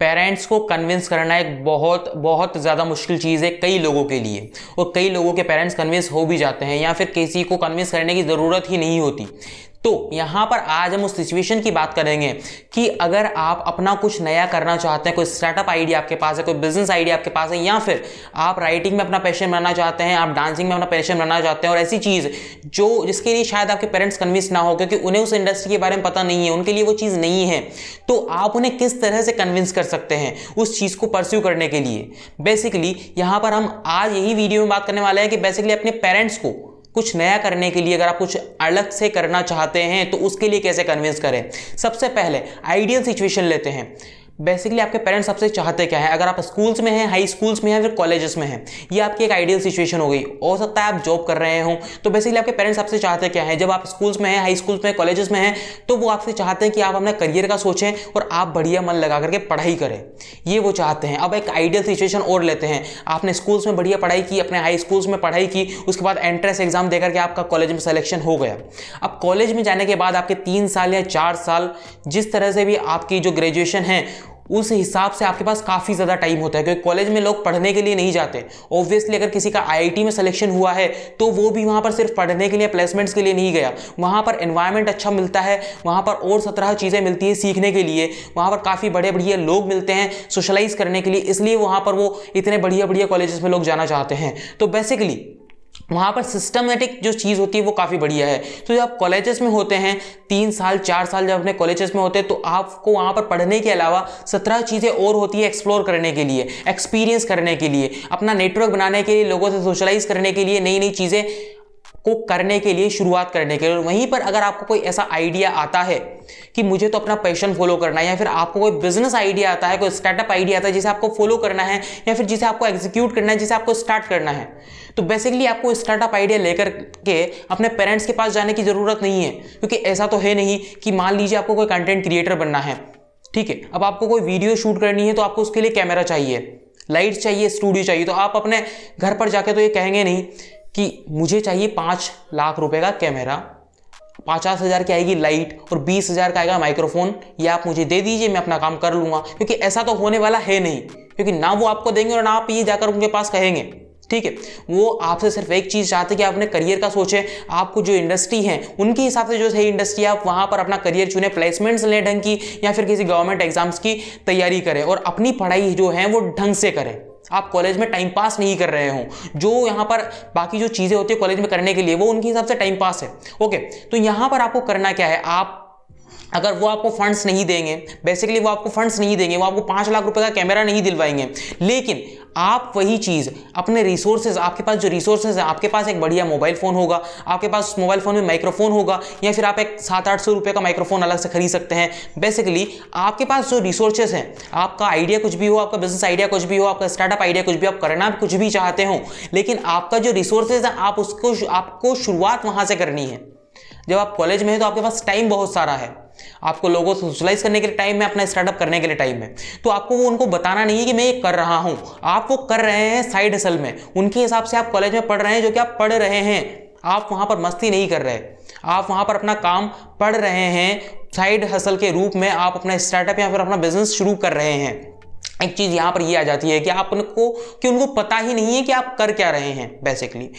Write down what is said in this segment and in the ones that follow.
Parents को convince करना एक बहुत बहुत ज़्यादा मुश्किल चीज़ है कई लोगों के लिए, और कई लोगों के पेरेंट्स कन्विंस हो भी जाते हैं या फिर किसी को कन्विंस करने की ज़रूरत ही नहीं होती। तो यहाँ पर आज हम उस सिचुएशन की बात करेंगे कि अगर आप अपना कुछ नया करना चाहते हैं, कोई स्टार्टअप आइडिया आपके पास है, कोई बिजनेस आइडिया आपके पास है, या फिर आप राइटिंग में अपना पैशन बनाना चाहते हैं, आप डांसिंग में अपना पैशन बनाना चाहते हैं, और ऐसी चीज़ जो जिसके लिए शायद आपके पेरेंट्स कन्विंस ना हो क्योंकि उन्हें उस इंडस्ट्री के बारे में पता नहीं है, उनके लिए वो चीज़ नहीं है, तो आप उन्हें किस तरह से कन्विंस कर सकते हैं उस चीज़ को परस्यू करने के लिए। बेसिकली यहाँ पर हम आज यही वीडियो में बात करने वाले हैं कि बेसिकली अपने पेरेंट्स को कुछ नया करने के लिए, अगर आप कुछ अलग से करना चाहते हैं तो उसके लिए कैसे कन्विंस करें। सबसे पहले आइडियल सिचुएशन लेते हैं। बेसिकली आपके पेरेंट्स सबसे चाहते क्या है, अगर आप स्कूल्स में हैं, हाई स्कूल्स में हैं, फिर कॉलेजेस में हैं, ये आपकी एक आइडियल सिचुएशन हो गई। हो सकता है आप जॉब कर रहे हो, तो बेसिकली आपके पेरेंट्स आपसे चाहते क्या है, जब आप स्कूल्स में हैं, हाई स्कूल्स में, कॉलेजेस में हैं, तो वो आपसे चाहते हैं कि आप अपने करियर का सोचें और आप बढ़िया मन लगा करके पढ़ाई करें, ये वो चाहते हैं। अब एक आइडियल सिचुएशन और लेते हैं, आपने स्कूल्स में बढ़िया पढ़ाई की, अपने हाई स्कूल्स में पढ़ाई की, उसके बाद एंट्रेंस एग्जाम देकर के आपका कॉलेज में सिलेक्शन हो गया। अब कॉलेज में जाने के बाद आपके 3 साल या 4 साल, जिस तरह से भी आपकी जो ग्रेजुएशन है उस हिसाब से आपके पास काफ़ी ज़्यादा टाइम होता है, क्योंकि कॉलेज में लोग पढ़ने के लिए नहीं जाते। ऑब्वियसली अगर किसी का आईआईटी में सिलेक्शन हुआ है तो वो भी वहाँ पर सिर्फ पढ़ने के लिए, प्लेसमेंट्स के लिए नहीं गया, वहाँ पर एनवायरनमेंट अच्छा मिलता है, वहाँ पर और 17 चीज़ें मिलती है सीखने के लिए, वहाँ पर काफ़ी बड़े बढ़िया लोग मिलते हैं सोशलाइज करने के लिए, इसलिए वहाँ पर वो इतने बढ़िया बढ़िया कॉलेजेस में लोग जाना चाहते हैं। तो बेसिकली वहाँ पर सिस्टमेटिक जो चीज़ होती है वो काफ़ी बढ़िया है। तो जब आप कॉलेजेस में होते हैं, 3 साल 4 साल जब अपने कॉलेजेस में होते हैं, तो आपको वहाँ पर पढ़ने के अलावा 17 चीज़ें और होती है एक्सप्लोर करने के लिए, एक्सपीरियंस करने के लिए, अपना नेटवर्क बनाने के लिए, लोगों से सोशलाइज करने के लिए, नई नई चीज़ें को करने के लिए, शुरुआत करने के लिए। वहीं पर अगर आपको कोई ऐसा आइडिया आता है कि मुझे तो अपना पैशन फॉलो करना है, या फिर आपको कोई बिजनेस आइडिया आता है, कोई स्टार्टअप आइडिया आता है जिसे आपको फॉलो करना है, या फिर जिसे आपको एग्जीक्यूट करना है, जिसे आपको स्टार्ट करना है, तो बेसिकली आपको स्टार्टअप आइडिया लेकर के अपने पेरेंट्स के पास जाने की ज़रूरत नहीं है। क्योंकि ऐसा तो है नहीं कि मान लीजिए आपको कोई कंटेंट क्रिएटर बनना है, ठीक है, अब आपको कोई वीडियो शूट करनी है तो आपको उसके लिए कैमरा चाहिए, लाइट चाहिए, स्टूडियो चाहिए, तो आप अपने घर पर जाके तो ये कहेंगे नहीं कि मुझे चाहिए 5 लाख रुपए का कैमरा, 50,000 की आएगी लाइट और 20,000 का आएगा माइक्रोफोन, ये आप मुझे दे दीजिए, मैं अपना काम कर लूँगा। क्योंकि ऐसा तो होने वाला है नहीं, क्योंकि ना वो आपको देंगे और ना आप ये जाकर उनके पास कहेंगे, ठीक है। वो आपसे सिर्फ एक चीज़ चाहते हैं कि आप अपने करियर का सोचें, आपको जो इंडस्ट्री है उनके हिसाब से जो सही इंडस्ट्री है आप वहाँ पर अपना करियर चुने, प्लेसमेंट्स लें ढंग की, या फिर किसी गवर्नमेंट एग्जाम्स की तैयारी करें और अपनी पढ़ाई जो है वो ढंग से करें। आप कॉलेज में टाइम पास नहीं कर रहे हो, जो यहाँ पर बाकी जो चीज़ें होती है कॉलेज में करने के लिए वो उनके हिसाब से टाइम पास है, ओके। तो यहाँ पर आपको करना क्या है, आप अगर वो आपको फंड्स नहीं देंगे, बेसिकली वो आपको फंड्स नहीं देंगे, वो आपको 5 लाख रुपए का कैमरा नहीं दिलवाएंगे, लेकिन आप वही चीज़ अपने रिसोर्सेज, आपके पास जो रिसोर्सेज है, आपके पास एक बढ़िया मोबाइल फ़ोन होगा, आपके पास मोबाइल फ़ोन में माइक्रोफोन होगा, या फिर आप एक 700-800 रुपये का माइक्रोफोन अलग से खरीद सकते हैं। बेसिकली आपके पास जो रिसोर्सेज हैं, आपका आइडिया कुछ भी हो, आपका बिजनेस आइडिया कुछ भी हो, आपका स्टार्टअप आइडिया कुछ भी, आप करना कुछ भी चाहते हो, लेकिन आपका जो रिसोर्सेज है आपको शुरुआत वहाँ से करनी है। जब आप कॉलेज में हैं तो आपके पास टाइम बहुत सारा है, आपको लोगों से सोशलाइज करने के लिए टाइम है, अपना स्टार्टअप करने के लिए टाइम है, तो आपको वो उनको बताना नहीं है कि मैं ये कर रहा हूं, आप वो कर रहे हैं साइड हसल में, उनके हिसाब से आप कॉलेज में पढ़ रहे हैं जो कि आप पढ़ रहे हैं, आप वहां पर मस्ती नहीं कर रहे, आप वहां पर अपना काम पढ़ रहे हैं, साइड हसल के रूप में आप अपना स्टार्टअप या फिर अपना बिजनेस शुरू कर रहे हैं। एक चीज यहां पर ये आ जाती है कि उनको पता ही नहीं है कि आप कर क्या रहे हैं बेसिकली।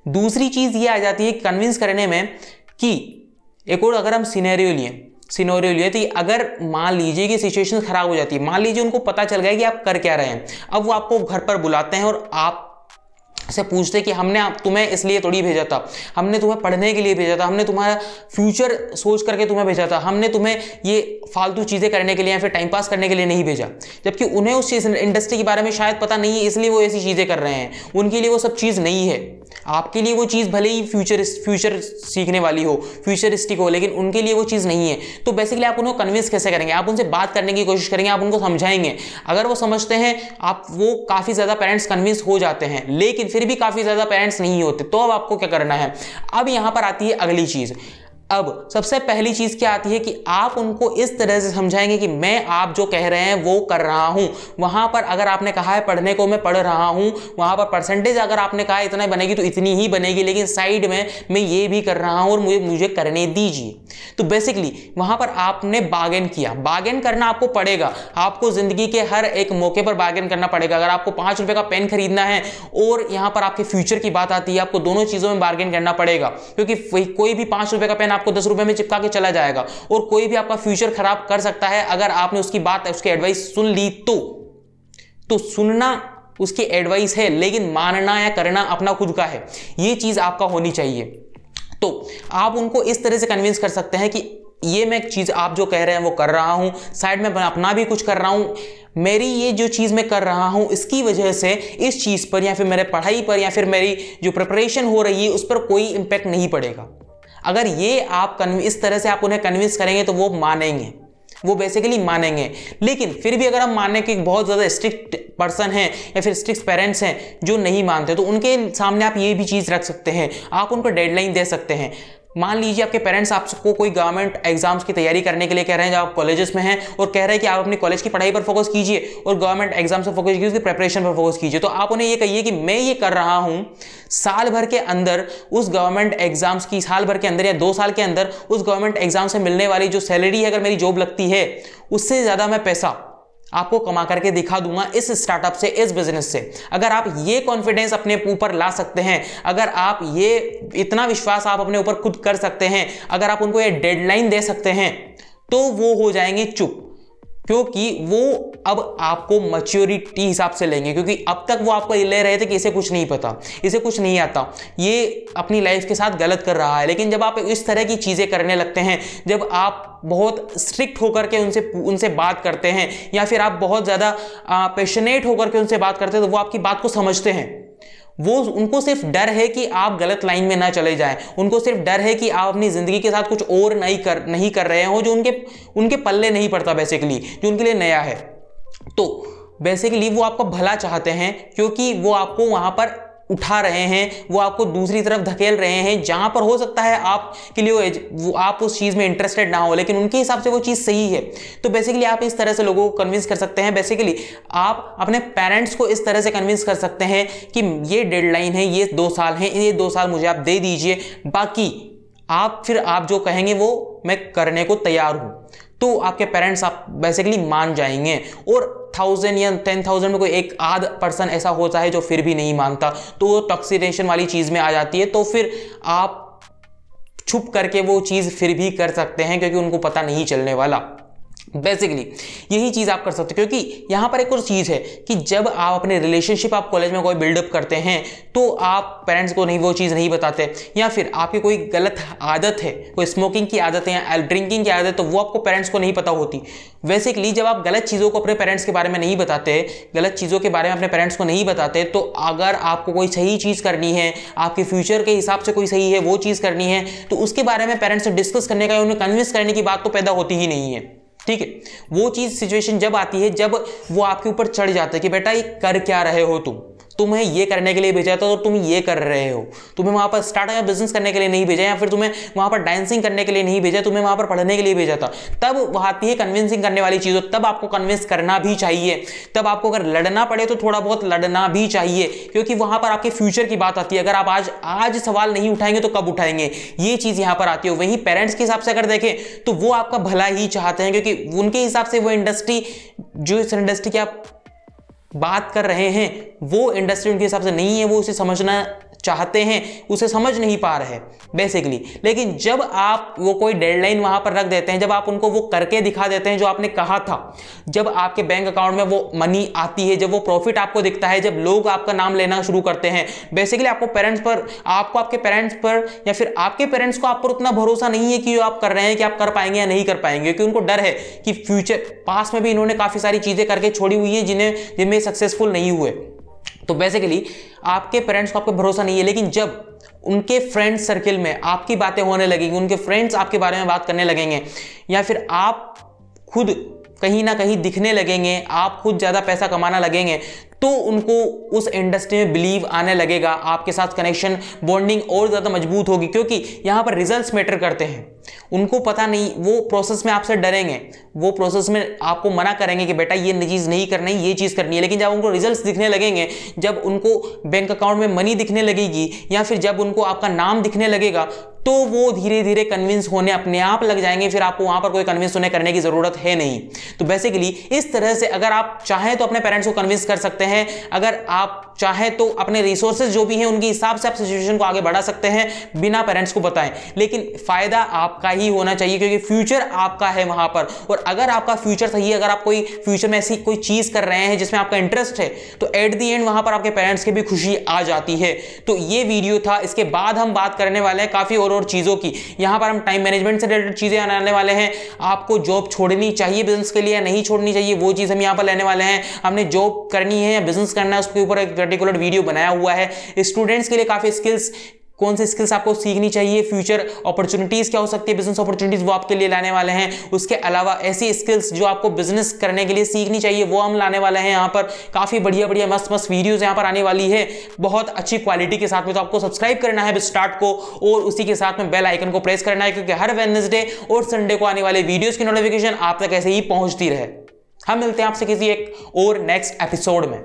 दूसरी चीज ये आ जाती है कन्विंस करने में कि एक और अगर हम सिनेरियो लिए तो अगर मान लीजिए कि सिचुएशन खराब हो जाती है, मान लीजिए उनको पता चल गया कि आप कर क्या रहे हैं, अब वो आपको घर पर बुलाते हैं और आप से पूछते कि हमने तुम्हें इसलिए थोड़ी भेजा था, हमने तुम्हें पढ़ने के लिए भेजा था, हमने तुम्हारा फ्यूचर सोच करके तुम्हें भेजा था, हमने तुम्हें ये फालतू चीज़ें करने के लिए या फिर टाइम पास करने के लिए नहीं भेजा। जबकि उन्हें उस चीज़ इंडस्ट्री के बारे में शायद पता नहीं है, इसलिए वो ऐसी चीज़ें कर रहे हैं, उनके लिए वो सब चीज़ नहीं है। आपके लिए वो चीज़ भले ही फ्यूचर सीखने वाली हो, फ्यूचरिस्टिक हो, लेकिन उनके लिए वो चीज़ नहीं है। तो बेसिकली आप उन्हें कन्विंस कैसे करेंगे, आप उनसे बात करने की कोशिश करेंगे, आप उनको समझाएंगे, अगर वो समझते हैं आप वो काफ़ी ज़्यादा पेरेंट्स कन्विंस हो जाते हैं, लेकिन फिर भी काफ़ी ज़्यादा पेरेंट्स नहीं होते, तो अब आपको क्या करना है। अब यहाँ पर आती है अगली चीज़, अब सबसे पहली चीज क्या आती है कि आप उनको इस तरह से समझाएंगे कि मैं आप जो कह रहे हैं वो कर रहा हूं। वहां पर अगर आपने कहा है पढ़ने को मैं पढ़ रहा हूं, वहां पर परसेंटेज अगर आपने कहा इतना बनेगी तो इतनी ही बनेगी, लेकिन साइड में मैं ये भी कर रहा हूं और मुझे करने दीजिए। तो बेसिकली वहां पर आपने बार्गेन किया। बार्गेन करना आपको पड़ेगा, आपको जिंदगी के हर एक मौके पर बार्गेन करना पड़ेगा। अगर आपको 5 रुपए का पेन खरीदना है और यहां पर आपके फ्यूचर की बात आती है, आपको दोनों चीजों में बार्गेन करना पड़ेगा, क्योंकि कोई भी 5 रुपए का पेन आपको 10 रुपए में चिपका के चला जाएगा और कोई भी आपका फ्यूचर खराब कर सकता है अगर आपने उसकी बात, उसकी एडवाइस सुन ली तो सुनना उसकी एडवाइस है, लेकिन मानना या करना अपना खुद का है। यह चीज आपका होनी चाहिए। तो आप उनको इस तरह से कन्विंस कर सकते हैं कि ये मैं चीज आप जो कह रहे हैं वो कर रहा हूं, साइड में मैं अपना भी कुछ कर रहा हूं, मेरी ये जो चीज मैं कर रहा हूं इसकी वजह से इस चीज पर या फिर मेरे पढ़ाई पर या फिर मेरी जो प्रिपरेशन हो रही है उस पर कोई इंपैक्ट नहीं पड़ेगा। अगर ये आप इस तरह से आप उन्हें कन्विंस करेंगे तो वो मानेंगे, वो बेसिकली मानेंगे। लेकिन फिर भी अगर हम मानने के बहुत ज़्यादा स्ट्रिक्ट पर्सन हैं या फिर स्ट्रिक्ट पेरेंट्स हैं जो नहीं मानते, तो उनके सामने आप ये भी चीज़ रख सकते हैं, आप उनको डेडलाइन दे सकते हैं। मान लीजिए आपके पेरेंट्स आपको कोई गवर्नमेंट एग्जाम्स की तैयारी करने के लिए कह रहे हैं जब आप कॉलेजेस में हैं, और कह रहे हैं कि आप अपनी कॉलेज की पढ़ाई पर फोकस कीजिए और गवर्नमेंट एग्जाम्स पर फोकस कीजिए, उसकी प्रिपरेशन पर फोकस कीजिए। तो आप उन्हें ये कहिए कि मैं ये कर रहा हूं, साल भर के अंदर उस गवर्नमेंट एग्जाम्स की, साल भर के अंदर या 2 साल के अंदर उस गवर्नमेंट एग्जाम से मिलने वाली जो सैलरी है, अगर मेरी जॉब लगती है उससे ज़्यादा मैं पैसा आपको कमा करके दिखा दूंगा इस स्टार्टअप से, इस बिजनेस से। अगर आप ये कॉन्फिडेंस अपने ऊपर ला सकते हैं, अगर आप ये इतना विश्वास आप अपने ऊपर खुद कर सकते हैं, अगर आप उनको ये डेडलाइन दे सकते हैं, तो वो हो जाएंगे चुप, क्योंकि वो अब आपको मैच्योरिटी हिसाब से लेंगे। क्योंकि अब तक वो आपको ले रहे थे कि इसे कुछ नहीं पता, इसे कुछ नहीं आता, ये अपनी लाइफ के साथ गलत कर रहा है। लेकिन जब आप इस तरह की चीज़ें करने लगते हैं, जब आप बहुत स्ट्रिक्ट होकर के उनसे बात करते हैं या फिर आप बहुत ज़्यादा पैशनेट होकर के उनसे बात करते हैं, तो वो आपकी बात को समझते हैं। उनको सिर्फ डर है कि आप गलत लाइन में ना चले जाएं, उनको सिर्फ डर है कि आप अपनी ज़िंदगी के साथ कुछ और नहीं कर रहे हो जो उनके पल्ले नहीं पड़ता, बेसिकली जो उनके लिए नया है। तो बेसिकली वो आपका भला चाहते हैं, क्योंकि वो आपको वहाँ पर उठा रहे हैं, वो आपको दूसरी तरफ धकेल रहे हैं, जहां पर हो सकता है आपके लिए आप उस चीज़ में इंटरेस्टेड ना हो, लेकिन उनके हिसाब से वो चीज़ सही है। तो बेसिकली आप इस तरह से लोगों को कन्विंस कर सकते हैं। बेसिकली आप अपने पेरेंट्स को इस तरह से कन्विंस कर सकते हैं कि ये डेडलाइन है, ये 2 साल है, ये 2 साल मुझे आप दे दीजिए, बाकी आप जो कहेंगे वो मैं करने को तैयार हूं। तो आपके पेरेंट्स आप बेसिकली मान जाएंगे। और 1000 या 10,000 में कोई एक आध पर्सन ऐसा होता है जो फिर भी नहीं मानता, तो वो टॉक्सिनेशन वाली चीज़ में आ जाती है। तो फिर आप छुप करके वो चीज़ फिर भी कर सकते हैं, क्योंकि उनको पता नहीं चलने वाला। बेसिकली यही चीज़ आप कर सकते हो। क्योंकि यहाँ पर एक और चीज़ है कि जब आप अपने रिलेशनशिप आप कॉलेज में कोई बिल्डअप करते हैं, तो आप पेरेंट्स को वो चीज़ नहीं बताते, या फिर आपकी कोई गलत आदत है, कोई स्मोकिंग की आदत है या ड्रिंकिंग की आदत है, तो वो आपको पेरेंट्स को नहीं पता होती। बेसिकली जब आप गलत चीज़ों को अपने पेरेंट्स के बारे में नहीं बताते, गलत चीज़ों के बारे में अपने पेरेंट्स को नहीं बताते, तो अगर आपको कोई सही चीज़ करनी है, आपके फ्यूचर के हिसाब से कोई सही है वो चीज़ करनी है, तो उसके बारे में पेरेंट्स से डिस्कस करने का, उन्हें कन्विंस करने की बात तो पैदा होती ही नहीं है। ठीक है, वो चीज सिचुएशन जब आती है, जब वो आपके ऊपर चढ़ जाता है कि बेटा ये कर क्या रहे हो, तुम्हें ये करने के लिए भेजा था और तुम ये कर रहे हो, तुम्हें वहां पर स्टार्टअप या बिजनेस करने के लिए नहीं भेजा, या फिर तुम्हें वहां पर डांसिंग करने के लिए नहीं भेजा, तुम्हें वहां पर पढ़ने के लिए भेजा था। तब वह आती है कन्विंसिंग करने वाली चीज, तब आपको कन्विंस करना भी चाहिए, तब आपको अगर लड़ना पड़े तो थोड़ा बहुत लड़ना भी चाहिए, क्योंकि वहां पर आपके फ्यूचर की बात आती है। अगर आप आज सवाल नहीं उठाएंगे तो कब उठाएंगे, ये चीज यहां पर आती है। वहीं पेरेंट्स के हिसाब से अगर देखें तो वो आपका भला ही चाहते हैं, क्योंकि उनके हिसाब से वो इंडस्ट्री, जो इस इंडस्ट्री की आप बात कर रहे हैं, वो इंडस्ट्री उनके हिसाब से नहीं है, वो उसे समझना चाहते हैं, उसे समझ नहीं पा रहे बेसिकली। लेकिन जब आप वो कोई डेडलाइन वहां पर रख देते हैं, जब आप उनको वो करके दिखा देते हैं जो आपने कहा था, जब आपके बैंक अकाउंट में वो मनी आती है, जब वो प्रॉफिट आपको दिखता है, जब लोग आपका नाम लेना शुरू करते हैं, बेसिकली आपके पेरेंट्स पर या फिर आपके पेरेंट्स को आप पर उतना भरोसा नहीं है कि आप कर रहे हैं कि आप कर पाएंगे या नहीं कर पाएंगे, क्योंकि उनको डर है कि फ्यूचर पास्ट में भी इन्होंने काफी सारी चीजें करके छोड़ी हुई है जिनमें सक्सेसफुल नहीं हुए। तो बेसिकली आपके पेरेंट्स को आपको भरोसा नहीं है। लेकिन जब उनके फ्रेंड सर्किल में आपकी बातें होने लगेंगी, उनके फ्रेंड्स आपके बारे में बात करने लगेंगे, या फिर आप खुद कहीं ना कहीं दिखने लगेंगे, आप खुद ज़्यादा पैसा कमाना लगेंगे, तो उनको उस इंडस्ट्री में बिलीव आने लगेगा, आपके साथ कनेक्शन बॉन्डिंग और ज़्यादा मजबूत होगी, क्योंकि यहाँ पर रिजल्ट्स मैटर करते हैं। उनको पता नहीं, वो प्रोसेस में आपसे डरेंगे, वो प्रोसेस में आपको मना करेंगे कि बेटा ये चीज़ नहीं करनी, ये चीज़ करनी है। लेकिन जब उनको रिजल्ट्स दिखने लगेंगे, जब उनको बैंक अकाउंट में मनी दिखने लगेगी, या फिर जब उनको आपका नाम दिखने लगेगा, तो वो धीरे धीरे कन्विंस होने अपने आप लग जाएंगे। फिर आपको वहां पर कोई कन्विंस होने करने की जरूरत है नहीं। तो बेसिकली इस तरह से अगर आप चाहें तो अपने पेरेंट्स को कन्विंस कर सकते हैं। अगर आप चाहें तो अपने रिसोर्सेज जो भी हैं उनके हिसाब से आप सिचुएशन को आगे बढ़ा सकते हैं बिना पेरेंट्स को बताएं। लेकिन फायदा आपका ही होना चाहिए, क्योंकि फ्यूचर आपका है वहां पर। और अगर आपका फ्यूचर सही है, अगर आप कोई फ्यूचर में ऐसी कोई चीज कर रहे हैं जिसमें आपका इंटरेस्ट है, तो एट दी एंड वहां पर आपके पेरेंट्स की भी खुशी आ जाती है। तो ये वीडियो था। इसके बाद हम बात करने वाले हैं काफी और चीजों की। यहां पर हम टाइम मैनेजमेंट से रिलेटेड चीजें आने वाले हैं। आपको जॉब छोड़नी चाहिए बिजनेस के लिए या नहीं छोड़नी चाहिए, वो चीज हम यहां पर लेने वाले हैं। हमने जॉब करनी है या बिजनेस करना है, उसके ऊपर एक पर्टिकुलर वीडियो बनाया हुआ है। स्टूडेंट्स के लिए काफी स्किल्स, कौन से स्किल्स आपको सीखनी चाहिए, फ्यूचर अपॉर्चुनिटीज क्या हो सकती है, बिजनेस अपॉर्चुनिटीज, वो आपके लिए लाने वाले हैं। उसके अलावा ऐसी स्किल्स जो आपको बिजनेस करने के लिए सीखनी चाहिए, वो हम लाने वाले हैं। यहाँ पर काफी बढ़िया बढ़िया मस्त मस्त वीडियोस यहाँ पर आने वाली है, बहुत अच्छी क्वालिटी के साथ में। तो आपको सब्सक्राइब करना है स्टार्ट को, और उसी के साथ में बेल आइकन को प्रेस करना है, क्योंकि हर वेडनेसडे और संडे को आने वाले वीडियोस की नोटिफिकेशन आप तक ऐसे ही पहुंचती रहे। हम मिलते हैं आपसे किसी एक और नेक्स्ट एपिसोड में।